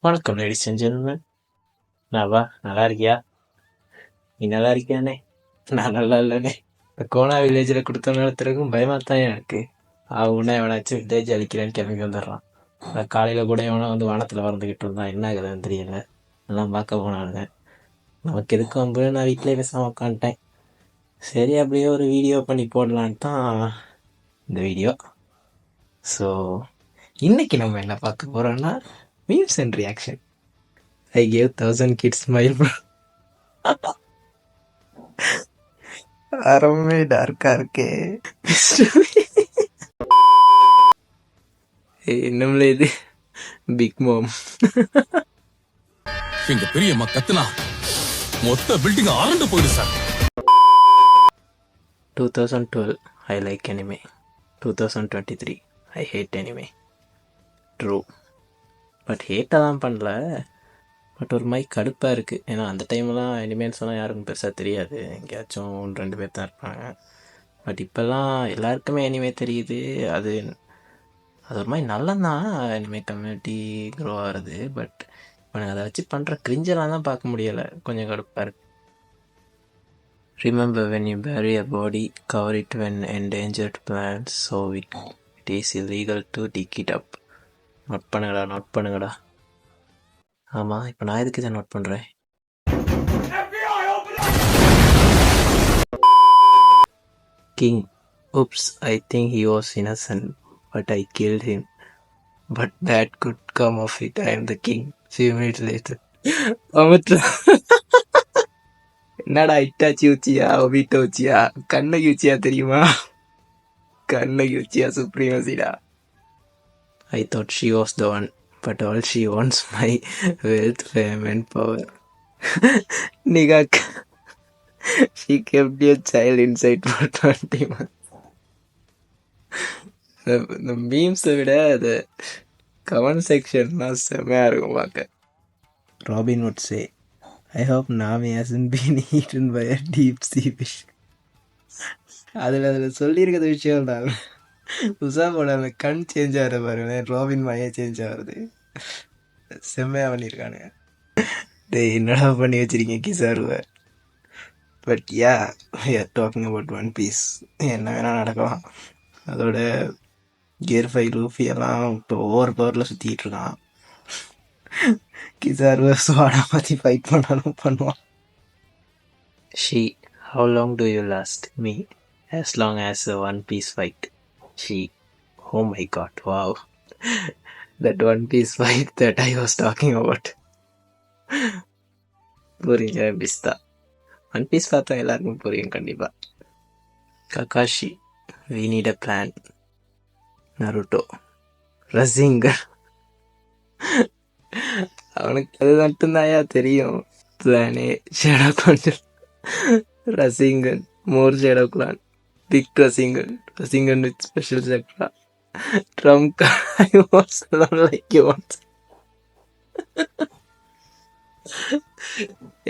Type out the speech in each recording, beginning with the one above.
வணக்கம் ladies and gentleman. நான் வா நல்லா இருக்கியா? நீ நல்லா இருக்கியானே? நான் நல்லா இல்லைனே. இந்த கோனா வில்லேஜில் கொடுத்த நேரத்துக்கும் பயமாக தான் எனக்கு. அவனா எவனாச்சும் வில்லேஜ் அழிக்கிறேன்னு கிளம்பி வந்துடுறான். காலையில் கூட எவனோ வந்து வானத்தில் வறந்துக்கிட்டு இருந்தான். என்ன ஆகுதுன்னு தெரியல. எல்லாம் பார்க்க போனானுங்க. நமக்கு எதுக்கு வந்து நான் வீட்டிலே பேசாமல் உட்காந்துட்டேன். சரி அப்படியே ஒரு வீடியோ பண்ணி போடலான்னு தான் இந்த வீடியோ. ஸோ இன்னைக்கு நம்ம என்ன பார்க்க போகிறோம்னா memes and reaction. I gave 1000 kids smile. அறமே டார்க்கா இருக்கே. என்னம்ல இது பிக் மாம். எங்க பெரியம்மா கத்துனா மொத்த பில்டிங் ஆரண்டு போயிடு sir. 2012 I like anime. 2023 I hate anime. True. But ஹேட்டாக தான் பண்ணல. பட் ஒரு மாதிரி கடுப்பாக இருக்குது. ஏன்னா அந்த டைம்லாம் அனிமேன்னு சொன்னால் யாருக்கும் பெருசாக தெரியாது. எங்கேயாச்சும் 1-2 பேர் தான் இருப்பாங்க. பட் இப்போல்லாம் எல்லாருக்குமே அனிமே தெரியுது. அது ஒரு மாதிரி நல்லதான் அனிமே கம்யூனிட்டி க்ரோ ஆகிறது. பட் இப்போ அதை வச்சு பண்ணுற கிரிஞ்செல்லாம் தான் பார்க்க முடியலை. கொஞ்சம் கடுப்பாக இருக்குது. Remember, when you bury a body, cover it when endangered plants, so it is illegal to dig it up. Note பண்ணுங்கடா. ஆமாம், இப்போ நான் எதுக்கு இதை நோட் பண்ணுறேன்? King. Oops, I think he was innocent, but I killed him. But that could come of it. I am the king. Few minutes later. என்னடா Itachi Uchiha Obito Uchiha Kannagi Uchiha தெரியுமா? Kannagi உச்சியா சுப்ரீமசிடா. I thought she was the one, but all she wants my wealth, fame and power. Nigga, she kept a child inside for 20 months. இந்த மீம்ஸை விட அது comment செக்ஷன்லாம் செம்மையாக இருக்கும் பார்க்க. Robin would say, I hope Nami hasn't been eaten by a deep sea fish. அதில் சொல்லியிருக்கிற விஷயம் தான் உசாமோட அந்த கண் சேஞ்ச் ஆகிற பாருங்க, ராபின் மாயே சேஞ்ச் ஆகுறது செம்மையாக பண்ணியிருக்கானுங்க. டேய் என்னடா பண்ணி வச்சிருக்கீங்க கிசாருவை. But yeah we are talking about One Piece. என்ன வேணால் நடக்கலாம். அதோட கியர் 5 லூஃபி எல்லாம் இப்போ ஓவர் பவரில் சுற்றிக்கிட்டு இருக்கான். கிசாருவை ஸ்வாடா மாற்றி ஃபைட் பண்ணாலும் பண்ணுவான். She, how long do you last? Me, as long as a One Piece fight. She, oh my god, wow. That One Piece fight that I was talking about. புரிஞ்ச பிஸ்தா. One piece பார்த்தா எல்லாருக்கும் புரியும் கண்டிப்பாக. Kakashi, we need a plan. Naruto, ரசிங்கர், அவனுக்கு அது மட்டும்தாயா தெரியும். பிளானே ஷேடோ கொஞ்சம் Rasengan, more shadow clan, big Rasengan, Rasengan with special செக்டரா, ட்ரம்ப் லைக் யூ வாண்ட்.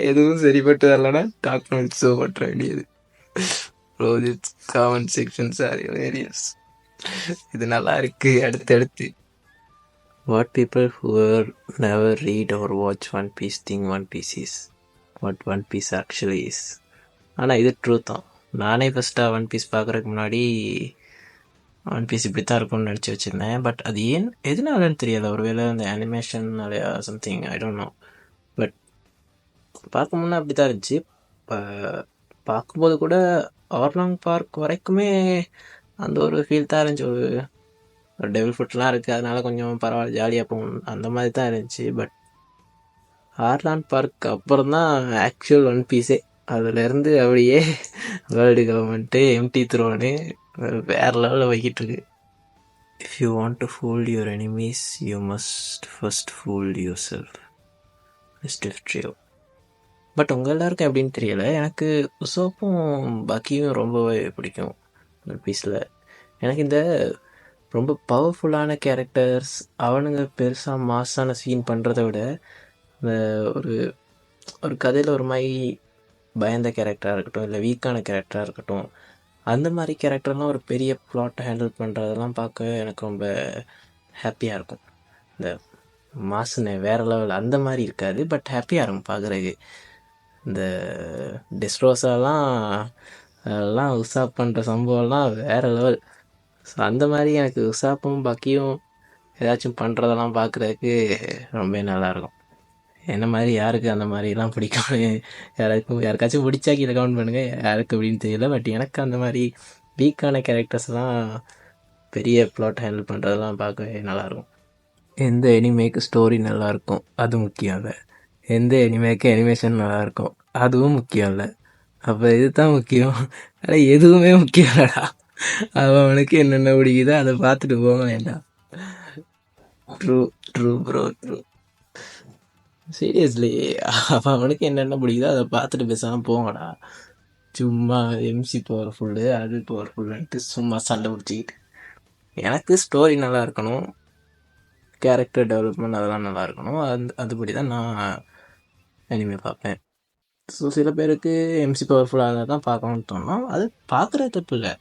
எதுவும் சரிப்பட்டு வரலன்னா டாக்குமெண்ட் ஷோ பற்ற வேண்டியது. Project comment sections are various. இது நல்லா இருக்கு. அடுத்து what people who never read or watch One Piece think One Piece is what One Piece actually is. ஆனால் இது ட்ரூத் தான். நானே ஃபஸ்ட்டாக ஒன் பீஸ் பார்க்குறதுக்கு முன்னாடி ஒன் பீஸ் இப்படி தான் இருக்கும்னு நினச்சி வச்சுருந்தேன். பட் அது எதனாலன்னு தெரியலை. ஒருவேளை அந்த அனிமேஷன்னாலையா something, I don't know. But பார்க்க முன்னே அப்படி தான் இருந்துச்சு. இப்போ பார்க்கும்போது கூட ஆர்லாங் பார்க் வரைக்குமே அந்த ஒரு ஃபீல் தான் இருந்துச்சு. ஒரு டெவில் ஃபுட்லாம் இருக்குது, அதனால கொஞ்சம் பரவாயில்ல, ஜாலியாக போகும், அந்த மாதிரி தான் இருந்துச்சு. பட் ஆர்லாண்ட் பார்க் அப்புறம் தான் ஆக்சுவல் ஒன் பீஸே. அதுலேருந்து அப்படியே வேர்ல்டு கவர்மெண்ட்டு எம்டி த்ரோனு வேறு லெவலில் வைக்கிட்டு இருக்கு. If you want to fool your enemies you must first fool yourself. Mister Trio. But உங்கள் எல்லாருக்கும் எப்படின்னு தெரியலை, எனக்கு உசோப்பும் பக்கியும் ரொம்பவே பிடிக்கும் ஒன் பீஸில். எனக்கு இந்த ரொம்ப பவர்ஃபுல்லான கேரக்டர்ஸ் அவனுங்க பெருசாக மாஸான சீன் பண்ணுறத விட இந்த ஒரு கதையில் ஒரு மாதிரி பயந்த கேரக்டராக இருக்கட்டும், இல்லை வீக்கான கேரக்டராக இருக்கட்டும், அந்த மாதிரி கேரக்டர்லாம் ஒரு பெரிய ப்ளாட்டை ஹேண்டில் பண்ணுறதெல்லாம் பார்க்க எனக்கு ரொம்ப ஹாப்பியாக இருக்கும். இந்த மாசுனே வேற லெவல் அந்த மாதிரி இருக்காது, பட் ஹாப்பியாக இருக்கும் பார்க்குறதுக்கு. இந்த டெஸ்ட்ரோஸாலாம் அதெல்லாம் உசாப் பண்ணுற சம்பவம்லாம் வேற லெவல். ஸோ அந்த மாதிரி எனக்கு உசாப்பும் பக்கியும் ஏதாச்சும் பண்ணுறதெல்லாம் பார்க்குறதுக்கு ரொம்ப நல்லாயிருக்கும். என்ன மாதிரி யாருக்கு அந்த மாதிரிலாம் பிடிக்கும்னு யாருக்காச்சும் பிடிச்சா கீழே கவுண்ட் பண்ணுங்கள், யாருக்கு அப்படின்னு தெரியல. பட் எனக்கு அந்த மாதிரி வீக்கான கேரக்டர்ஸ்லாம் பெரிய ப்ளாட் ஹேண்டில் பண்ணுறதெல்லாம் பார்க்கவே நல்லாயிருக்கும். எந்த எனிமேக்கு ஸ்டோரி நல்லாயிருக்கும் அது முக்கியம் இல்லை, எந்த எனிமேக்கு அனிமேஷன் நல்லாயிருக்கும் அதுவும் முக்கியம் இல்லை. அப்போ இது தான் முக்கியம். ஆனால் எதுவுமே முக்கியம் இல்லைடா, அவனுக்கு என்னென்ன பிடிக்குதோ அதை பார்த்துட்டு போக வேண்டாம். True true bro true. Seriously, அவனுக்கு என்னென்ன பிடிக்குதோ அதை பார்த்துட்டு பேசாமல் போங்கடா. சும்மா எம்சி பவர்ஃபுல்லு அது பவர்ஃபுல்லுன்ட்டு சும்மா சண்டை பிடிச்சிக்கிட்டு. எனக்கு ஸ்டோரி நல்லா இருக்கணும், கேரக்டர் டெவலப்மெண்ட் அதெல்லாம் நல்லா இருக்கணும். அதுபடி தான் நான் அனிமே பார்ப்பேன். ஸோ சில பேருக்கு எம்சி பவர்ஃபுல்லாக இருந்தால் தான் பார்க்கணும்னு தோணும், அது பார்க்குறது தப்பு இல்லை.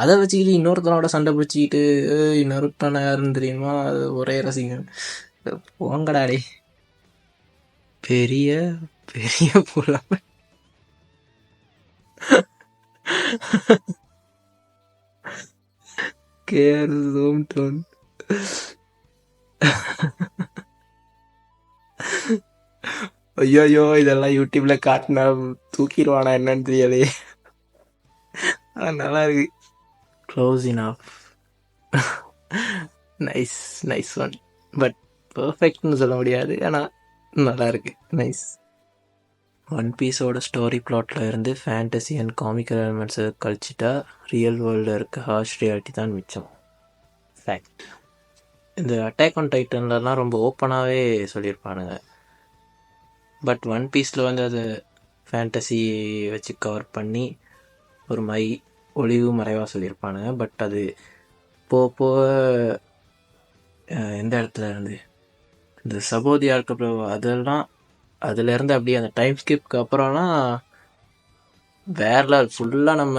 அதை வச்சுக்கிட்டு இன்னொருத்தனோட சண்டை பிடிச்சிக்கிட்டு இன்னொருத்தனை யாருன்னு தெரியுமா, அது ஒரே ரசிகன் போங்கடாடே. பெரிய பெரிய புலமை. கேர் ஹோம் டவுன். ஐயோ இதெல்லாம் யூடியூப்ல காட்டினா தூக்கிடுவானா என்னன்னு தெரியலையே. நல்லா இருக்கு. Close enough. Nice nice one, but பர்ஃபெக்ட்னு சொல்ல முடியாது, ஆனால் நல்லா இருக்கு. நைஸ். ஒன் பீஸோட ஸ்டோரி பிளாட்டில் இருந்து ஃபேண்டசி அண்ட் காமிக்கல் எலிமெண்ட்ஸை கழிச்சிட்டா ரியல் வேர்ல்டில் இருக்க ஹார்ஷ் ரியாலிட்டி தான் மிச்சம். ஃபேக்ட். இந்த அட்டாக் ஆன் டைட்டன்லலாம் ரொம்ப ஓப்பனாகவே சொல்லியிருப்பானுங்க, பட் ஒன் பீஸில் வந்து அது ஃபேண்டசி வச்சு கவர் பண்ணி ஒரு ஒளிவு மறைவாக சொல்லியிருப்பானுங்க. பட் அது போக எந்த இடத்துல இருந்து இந்த சபோதியா இருக்க அதெல்லாம் அதுலேருந்து அப்படியே அந்த டைம் ஸ்கிப்க்கு அப்புறம்லாம் வேற லெவல். ஃபுல்லாக நம்ம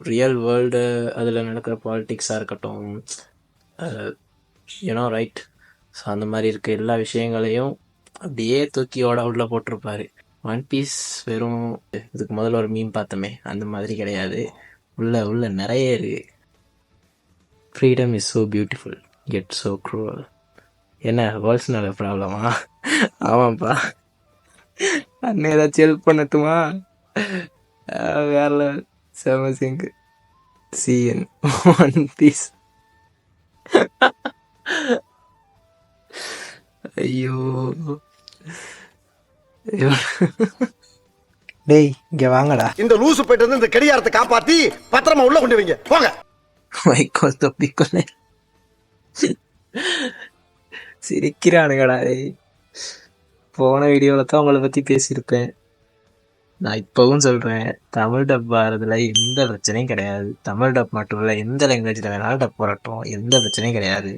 ரியல் வேர்ல்டு அதில் நடக்கிற பாலிட்டிக்ஸாக இருக்கட்டும், யூனோ ரைட். ஸோ அந்த மாதிரி இருக்க எல்லா விஷயங்களையும் அப்படியே தூக்கியோட உள்ளே போட்டிருப்பாரு. ஒன் பீஸ் வெறும் இதுக்கு முதல்ல ஒரு மீன் பார்த்தோமே அந்த மாதிரி கிடையாது, உள்ள நிறைய இருக்கு. Freedom is so beautiful get so cruel. என்ன வேர்ல்ட்ஸ்னால ப்ராப்ளமா? ஆமாப்பா, அண்ணன் ஏதாச்சும் ஹெல்ப் பண்ணட்டுமா? வேற செமசிங் சிஎன் ஒன் பீஸ். ஐயோ டேய் இங்க வாங்கடா. இந்த லூசு போயிட்டு வந்து இந்த கடியாரத்தை காப்பாத்தி பத்திரமா உள்ள கொண்டு வைங்க போங்க. மைக்கோல் தொப்பிக்கொள்ள சிரிக்கிறானுங்கடா. போன வீடியோவில் தான் உங்களை பற்றி பேசியிருப்பேன். நான் இப்போவும் சொல்கிறேன், தமிழ் டப் ஆகிறதுல எந்த பிரச்சனையும் கிடையாது. தமிழ் டப் மட்டும் இல்லை, எந்த லாங்குவேஜில் வேணாலும் டப் வரட்டும், எந்த பிரச்சனையும் கிடையாது.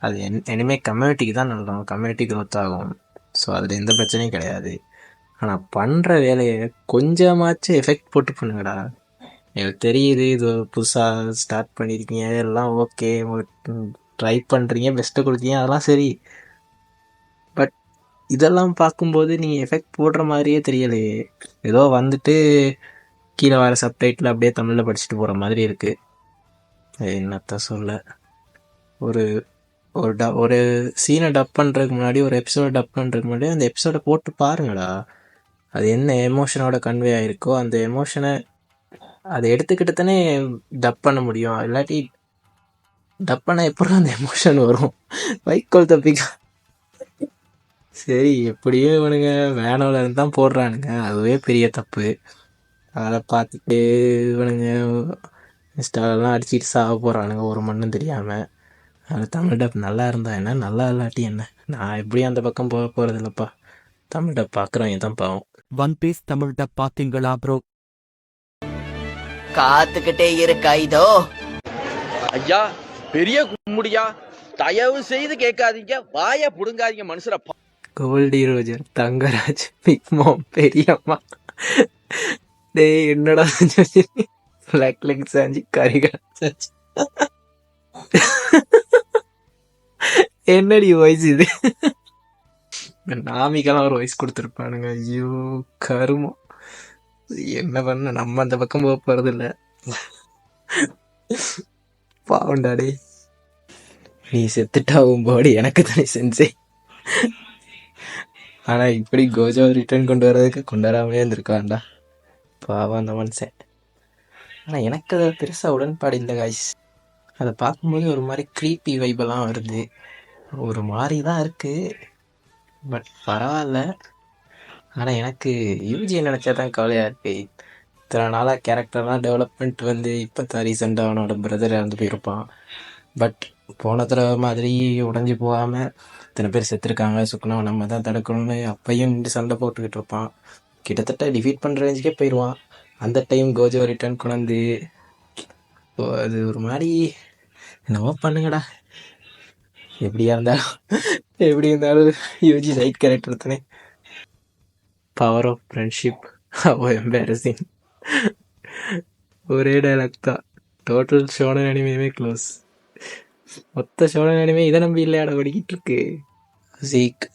அது இனிமேல் கம்யூனிட்டிக்கு தான் நல்லோம், கம்யூனிட்டி க்ரோத் ஆகும். ஸோ அதில் எந்த பிரச்சனையும் கிடையாது. ஆனால் பண்ணுற வேலையை கொஞ்சமாச்சும் எஃபெக்ட் போட்டு பண்ணுங்கடா. எனக்கு தெரியுது இது புதுசாக ஸ்டார்ட் பண்ணியிருக்கீங்க, எல்லாம் ஓகே, ட்ரை பண்ணுறீங்க, பெஸ்ட்டை கொடுக்கீங்க, அதெல்லாம் சரி. பட் இதெல்லாம் பார்க்கும்போது நீங்கள் எஃபெக்ட் போடுற மாதிரியே தெரியலையே. ஏதோ வந்துட்டு கீழே வர சப்டைட்டில் அப்படியே தமிழில் படிச்சுட்டு போகிற மாதிரி இருக்குது. என்னத்த சொல்ல, ஒரு சீனை டப் பண்ணுறதுக்கு முன்னாடி, ஒரு எபிசோடை டப் பண்ணுறதுக்கு முன்னாடி அந்த எபிசோடை போட்டு பாருங்கடா. அது என்ன எமோஷனோட கன்வே ஆகிருக்கோ அந்த எமோஷனை அதை எடுத்துக்கிட்டு தானே டப் பண்ண முடியும். இல்லாட்டி டப் பண்ண எப்படி அந்த எமோஷன் வரும்? வைக்கோல் தப்பிக்க. சரி, எப்படியும் இவனுங்க வேனோல இருந்து தான் போடுறானுங்க, அதுவே பெரிய தப்பு. அதை பார்த்துட்டு இவனுங்க இன்ஸ்டாலெலாம் அடிச்சுட்டு சாக போகிறானுங்க ஒரு மண்ணும் தெரியாமல். அது தமிழ் டப் நல்லா இருந்தா என்ன, நல்லா இல்லாட்டி என்ன, நான் எப்படியும் அந்த பக்கம் போகிறது இல்லைப்பா. தமிழ் டப் பார்க்குறவங்க தான் பாவம். ஒன் பீஸ் தமிழ் டப் பார்த்தீங்களா ப்ரோ? காத்துக்கிட்டே இருக்கா இதோ. ஐயா பெரிய கும்முடியா, தயவு செய்து கேட்காதீங்க, வாய புடுங்காதீங்க மனுஷர. கோல்டி ரோஜர், தங்கராஜ், பிக் மாம், பெரியம்மா. டேய் என்னடா பிளாக் லெக் சாஞ்சி கரிகா சாஞ்சி. என்னடி வாய்ஸ் இது? நாமிக்கெல்லாம் ஒரு வாய்ஸ் கொடுத்துருப்பானுங்க. ஐயோ கருமம். என்ன பண்ண, நம்ம அந்த பக்கம் போக போறது இல்ல. பாவண்டாடே, நீ செத்துட்டாவும் போடி, எனக்கு தானே செஞ்சே. ஆனா இப்படி கோஜோ ரிட்டர்ன் கொண்டு வர்றதுக்கு கொண்டு வராமலே இருந்திருக்கான்டா, பாவம் அந்த மனுஷன். ஆனா எனக்கு அதை பெருசா உடன்பாடு இல்லை காய்ஸ். அதை பார்க்கும்போது ஒரு மாதிரி க்ரீப்பி வைபெல்லாம் வருது, ஒரு மாதிரி தான் இருக்கு. பட் பரவாயில்ல. ஆனால் எனக்கு யூஜி நினச்சா தான் கவலையாக இருக்கு. இத்தனை நாளாக கேரக்டர்லாம் டெவலப்மெண்ட் வந்து இப்போ தான் ரீசெண்டாக அவனோட பிரதர் இறந்து போயிருப்பான். பட் போன தடவை மாதிரி உடஞ்சி போகாமல் இத்தனை பேர் செத்துருக்காங்க, சுக்குனாவை நம்ம தான் தடுக்கணும்னு அப்பையும் நின்று சண்டை போட்டுக்கிட்டு இருப்பான். கிட்டத்தட்ட டிஃபீட் பண்ணுற ரேஞ்சுக்கே போயிடுவான். அந்த டைம் கோஜோ ரிட்டர்ன் கொண்டு அது ஒரு மாதிரி என்னவோ பண்ணுங்கடா. எப்படியா இருந்தாலும் யூஜி ரைட் கேரக்டர் தானே. Power of friendship, how embarrassing. ஒரே டைலாக் தான். Total shonen anime close. மொத்த ஷோனன் அனிமே இதை நம்பி இல்லையாட ஓடிக்கிட்டு இருக்கு. Zeke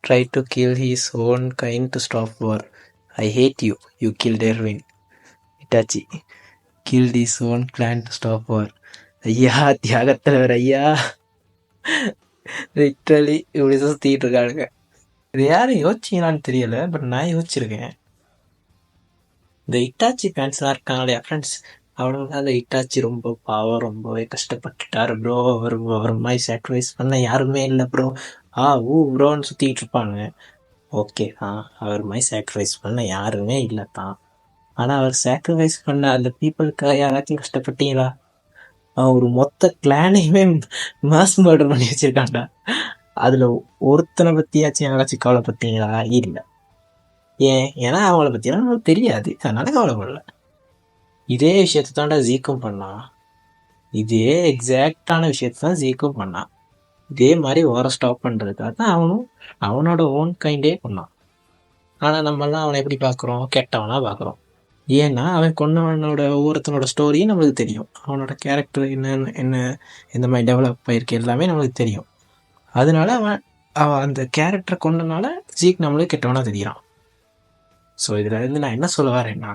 tried to kill his own kind to stop war. I hate you. You killed Erwin. Itachi killed his own clan to stop war. ஐயா தியாகத்தலைவர் ஐயா. Literally இப்படி சுற்றிட்டு இருக்கானுங்க. இது யாரும் யோசிச்சிங்களான்னு தெரியல, பட் நான் யோசிச்சிருக்கேன். இந்த இட்டாச்சி ஃபேன்ஸ்லாம் இருக்காங்களே ஃப்ரெண்ட்ஸ், அவனுக்கு அந்த இட்டாச்சி ரொம்ப பாவம், ரொம்பவே கஷ்டப்பட்டுட்டாரு ப்ரோ, அவர் மாதிரி சாக்ரிஃபைஸ் பண்ண யாருமே இல்லை ப்ரோ, ப்ரோன்னு சுற்றிக்கிட்டு இருப்பானுங்க. ஓகே தான், அவர் மாதிரி சாக்ரிஃபைஸ் பண்ண யாருமே இல்லை தான். ஆனால் அவர் சாக்ரிஃபைஸ் பண்ண அந்த பீப்புளுக்காக யாராச்சும் கஷ்டப்பட்டீங்களா? அவன் ஒரு மொத்த கிளானையுமே மாஸ் மர்டர் பண்ணி வச்சிருக்கான்டா. அதில் ஒருத்தனை பற்றியாச்சும் யாராச்சும் கவலைப்பட்டீங்களா? இல்லை. ஏன்னா அவங்கள பற்றிலாம் நம்மளுக்கு தெரியாது, அதனால கவலைப்படல. இதே விஷயத்தை தான்டா ஜீக்கும் பண்ணான். இதே எக்ஸாக்டான விஷயத்தை தான் ஜீக்கும் பண்ணான். இதே மாதிரி ஓர ஸ்டாப் பண்ணுறதுக்காக தான் அவனோட ஓன் கைண்டே பண்ணான். ஆனால் நம்மளாம் அவனை எப்படி பார்க்குறோம்? கெட்டவனாக பார்க்குறோம். ஏன்னா அவன் கொன்னவனோட ஒவ்வொருத்தனோட ஸ்டோரியும் நம்மளுக்கு தெரியும். அவனோட கேரக்டர் என்ன எந்த மாதிரி டெவலப் ஆகிருக்கு எல்லாமே நம்மளுக்கு தெரியும். அதனால அவன் அந்த கேரக்டரை கொண்டனால ஜீக் நம்மளுக்கு கெட்டவனாக தெரிகிறான். ஸோ இதில் இருந்து நான் என்ன சொல்ல வரேன்னா,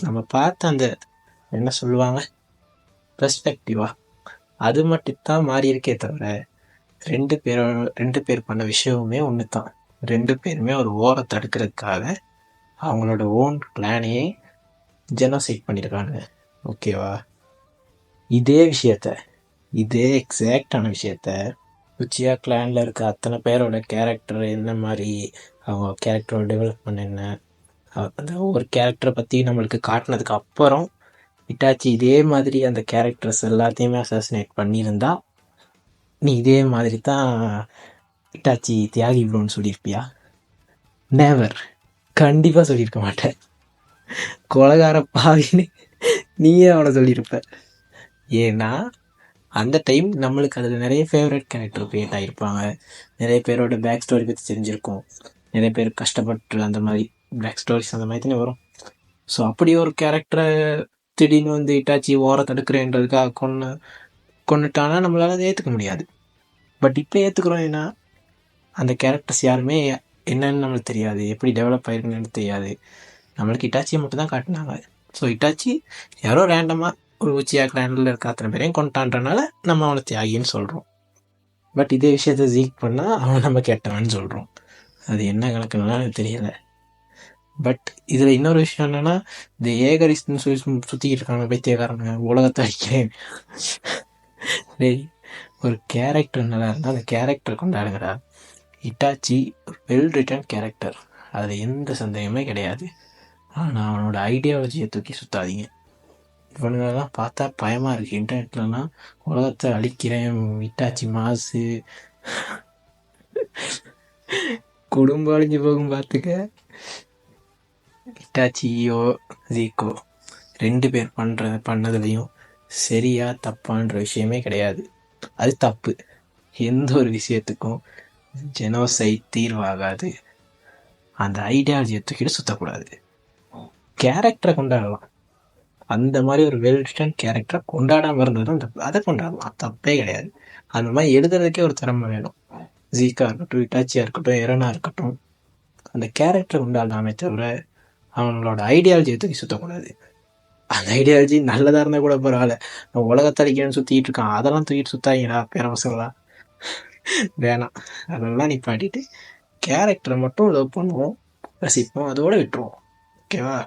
நம்ம பார்த்த அந்த என்ன சொல்லுவாங்க பெர்ஸ்பெக்டிவா, அது மட்டும்தான் மாறி இருக்கே தவிர ரெண்டு பேர் பண்ண விஷயமுமே ஒன்று தான். ரெண்டு பேருமே ஒரு ஓரை தடுக்கிறதுக்காக அவங்களோட ஓன் பிளானையே ஜெனோசைட் பண்ணியிருக்காங்க. ஓகேவா? இதே எக்ஸாக்டான விஷயத்த உச்சியா கிளானில் இருக்க அத்தனை பேரோட கேரக்டர் என்ன மாதிரி, அவங்க கேரக்டரோட டெவலப்மெண்ட் என்ன, அந்த ஒவ்வொரு கேரக்டரை பற்றி நம்மளுக்கு காட்டினதுக்கு அப்புறம் இட்டாச்சி இதே மாதிரி அந்த கேரக்டர்ஸ் எல்லாத்தையுமே அசாசினேட் பண்ணியிருந்தா நீ இதே மாதிரி தான் இட்டாச்சி தியாகி ப்ரோன்னு சொல்லியிருப்பியா? நெவர், கண்டிப்பாக சொல்லியிருக்க மாட்டேன். கொலகார பாவின்னு நீயே அவனை சொல்லியிருப்ப. ஏன்னா அந்த டைம் நம்மளுக்கு அதில் நிறைய ஃபேவரட் கேரக்டர் க்ரியேட் ஆகிருப்பாங்க, நிறைய பேரோட பேக் ஸ்டோரி பற்றி தெரிஞ்சிருக்கும், நிறைய பேர் கஷ்டப்பட்டு அந்த மாதிரி பேக் ஸ்டோரிஸ் அந்த மாதிரி தானே வரும். ஸோ அப்படி ஒரு கேரக்டரை திடீர்னு வந்து இட்டாச்சி ஓர தடுக்கிறேன்றதுக்காக கொண்டுட்டானா நம்மளால் அதை ஏற்றுக்க முடியாது. பட் இப்போ ஏற்றுக்குறோம். ஏன்னா அந்த கேரக்டர்ஸ் யாருமே என்னன்னு நம்மளுக்கு தெரியாது, எப்படி டெவலப் ஆகிருக்குன்னு தெரியாது. நம்மளுக்கு இட்டாச்சியை மட்டும் தான் காட்டினாங்க. ஸோ இட்டாச்சி யாரோ ரேண்டமாக ஒரு உச்சியா கிளாண்டில் இருக்க அத்தனை பேரையும் கொண்டான்றனால நம்ம அவனை தியாகின்னு சொல்கிறோம். பட் இதே விஷயத்த ஜீக் பண்ணால் அவன் நம்ம கெட்டவன்னு சொல்கிறோம். அது என்ன கணக்குன்னா எனக்கு தெரியல. பட் இதில் இன்னொரு விஷயம் என்னென்னா, இந்த ஏகரிஸ்ன்னு சொல்லி சுற்றிக்கிட்டு இருக்காங்க பைத்தியக்காரங்க, உலகத்தை அடிக்கிறேன். ஒரு கேரக்டர் நல்லா இருந்தால் அந்த கேரக்டர் கொண்டாடுங்கடா. இட்டாச்சி ஒரு வெல் ரிட்டன் கேரக்டர், அதில் எந்த சந்தேகமே கிடையாது. ஆனால் அவனோட ஐடியாலஜியை தூக்கி சுற்றாதீங்க. இவனுங்கெல்லாம் பார்த்தா பயமாக இருக்குது. இன்டர்நெட்லலாம் உலகத்தை அழிக்கிறேன், இட்டாச்சி மாசு, குடும்பம் அழிஞ்சு போகும் பார்த்துக்க. இட்டாச்சியோ ஜீக்கோ ரெண்டு பேர் பண்ணதுலையும் சரியா தப்பான்ற விஷயமே கிடையாது. அது தப்பு. எந்த ஒரு விஷயத்துக்கும் ஜெனோசைட் தீர்வாகாது. அந்த ஐடியாலஜியை தூக்கிட்டு சுற்றக்கூடாது. கேரக்டரை கொண்டாடலாம், அந்த மாதிரி ஒரு வெல்டன் கேரக்டரை கொண்டாடாமல் இருந்தது தான் தப்பு. அதை கொண்டாடலாம், தப்பே கிடையாது. அந்த மாதிரி எழுதுறதுக்கே ஒரு திறமை வேணும். ஜீக்கா இருக்கட்டும், இட்டாச்சியாக இருக்கட்டும், எரனா இருக்கட்டும், அந்த கேரக்டரை கொண்டாடலாமே தவிர அவங்களோட ஐடியாலஜியை தூக்கி சுற்றக்கூடாது. அந்த ஐடியாலஜி நல்லதாக இருந்தால் கூட பரவாயில்ல, நம்ம உலகத்தை அழிக்கணும்னு சுற்றிக்கிட்டு இருக்கான், அதெல்லாம் தூக்கிட்டு சுத்தாங்கடா பேரவசங்களாம். வேணாம், அதெல்லாம் நிப்பாட்டிட்டு கேரக்டரை மட்டும் லவ் பண்ணுவோம், ரசிப்போம், அதோடு விட்டுருவோம். ஓகேவா?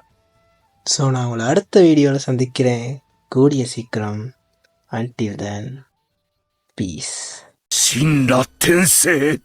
ஸோ நான் உங்களை அடுத்த வீடியோவில் சந்திக்கிறேன் கூடிய சீக்கிரம். Until then, peace. 死んだ天性